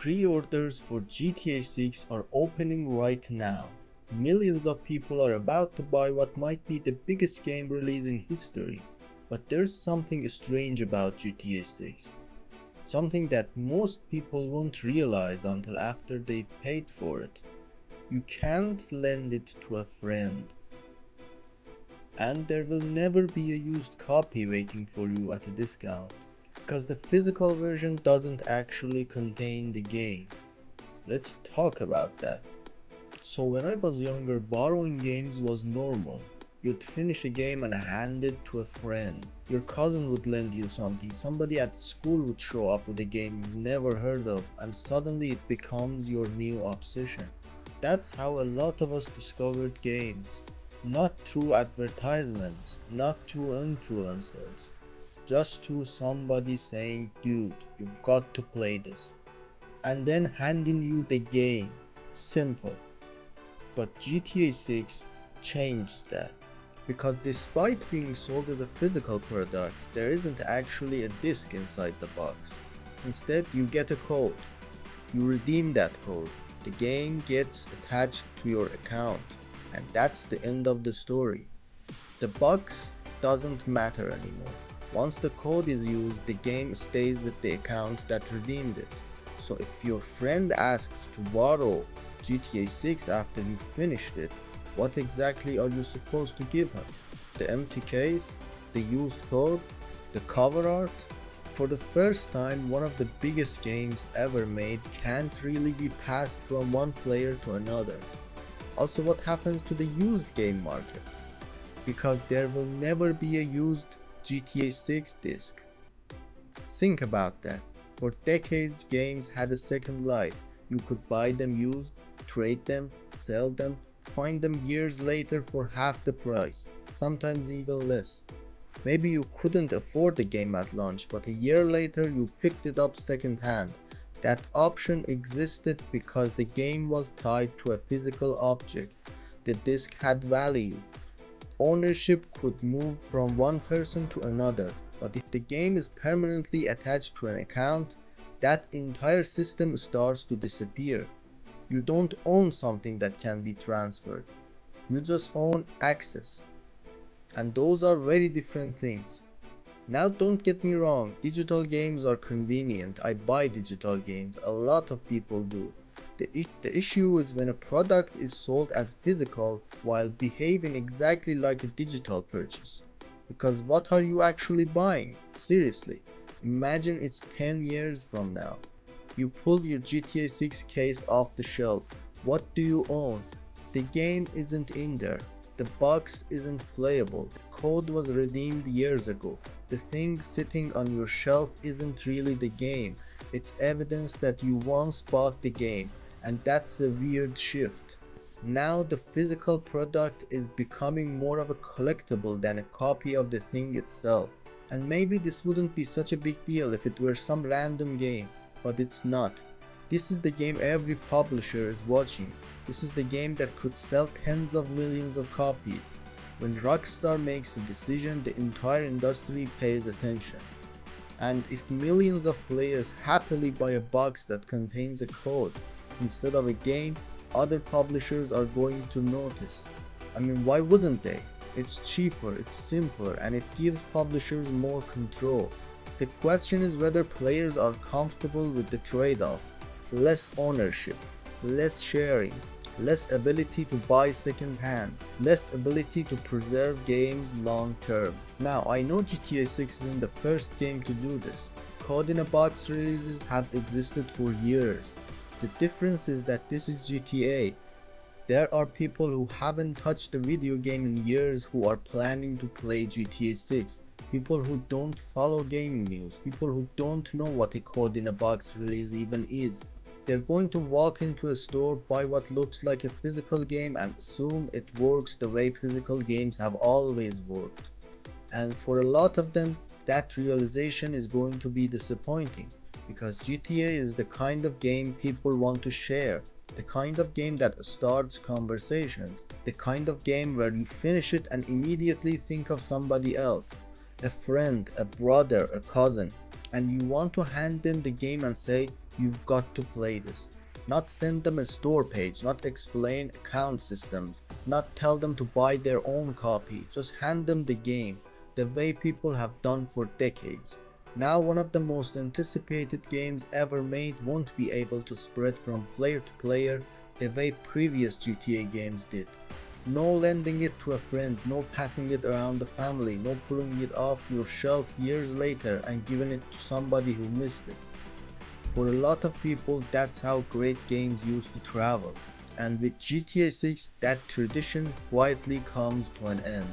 Pre-orders for GTA 6 are opening right now. Millions of people are about to buy what might be the biggest game release in history. But there's something strange about GTA 6. Something that most people won't realize until after they've paid for it. You can't lend it to a friend. And there will never be a used copy waiting for you at a discount. Because the physical version doesn't actually contain the game. Let's talk about that. So when I was younger, borrowing games was normal. You'd finish a game and hand it to a friend. Your cousin would lend you something, somebody at school would show up with a game you've never heard of, and suddenly it becomes your new obsession. That's how a lot of us discovered games. Not through advertisements, not through influencers. Just to somebody saying, dude, you've got to play this. And then handing you the game. Simple. But GTA 6 changed that. Because despite being sold as a physical product, there isn't actually a disc inside the box. Instead, you get a code. You redeem that code. The game gets attached to your account. And that's the end of the story. The box doesn't matter anymore. Once the code is used, the game stays with the account that redeemed it. So if your friend asks to borrow GTA 6 after you finished it, what exactly are you supposed to give him? The empty case? The used code? The cover art? For the first time, one of the biggest games ever made can't really be passed from one player to another. Also, what happens to the used game market? Because there will never be a used GTA 6 disc. Think about that. For decades, games had a second life. You could buy them used, trade them, sell them, find them years later for half the price, sometimes even less. Maybe you couldn't afford the game at launch, but a year later you picked it up second hand. That option existed because the game was tied to a physical object. The disc had value. Ownership could move from one person to another, but if the game is permanently attached to an account, that entire system starts to disappear. You don't own something that can be transferred. You just own access. And those are very different things. Now don't get me wrong, digital games are convenient. I buy digital games, a lot of people do. The issue is when a product is sold as physical while behaving exactly like a digital purchase. Because what are you actually buying? Seriously, imagine it's 10 years from now. You pull your GTA 6 case off the shelf. What do you own? The game isn't in there. The box isn't playable. The code was redeemed years ago. The thing sitting on your shelf isn't really the game. It's evidence that you once bought the game. And that's a weird shift. Now the physical product is becoming more of a collectible than a copy of the thing itself. And maybe this wouldn't be such a big deal if it were some random game, but it's not. This is the game every publisher is watching. This is the game that could sell tens of millions of copies. When Rockstar makes a decision, the entire industry pays attention. And if millions of players happily buy a box that contains a code instead of a game, other publishers are going to notice. I mean, why wouldn't they? It's cheaper, it's simpler, and it gives publishers more control. The question is whether players are comfortable with the trade-off. Less ownership, less sharing, less ability to buy second-hand, less ability to preserve games long-term. Now, I know GTA 6 isn't the first game to do this. Code-in-a-box releases have existed for years. The difference is that this is GTA. There are people who haven't touched a video game in years who are planning to play GTA 6. People who don't follow gaming news. People who don't know what a code-in-a-box release even is. They're going to walk into a store, buy what looks like a physical game and assume it works the way physical games have always worked. And for a lot of them, that realization is going to be disappointing. Because GTA is the kind of game people want to share, the kind of game that starts conversations, the kind of game where you finish it and immediately think of somebody else, a friend, a brother, a cousin, and you want to hand them the game and say, you've got to play this. Not send them a store page, not explain account systems, not tell them to buy their own copy, just hand them the game, the way people have done for decades. Now one of the most anticipated games ever made won't be able to spread from player to player the way previous GTA games did. No lending it to a friend, no passing it around the family, no pulling it off your shelf years later and giving it to somebody who missed it. For a lot of people, that's how great games used to travel, and with GTA 6 that tradition quietly comes to an end.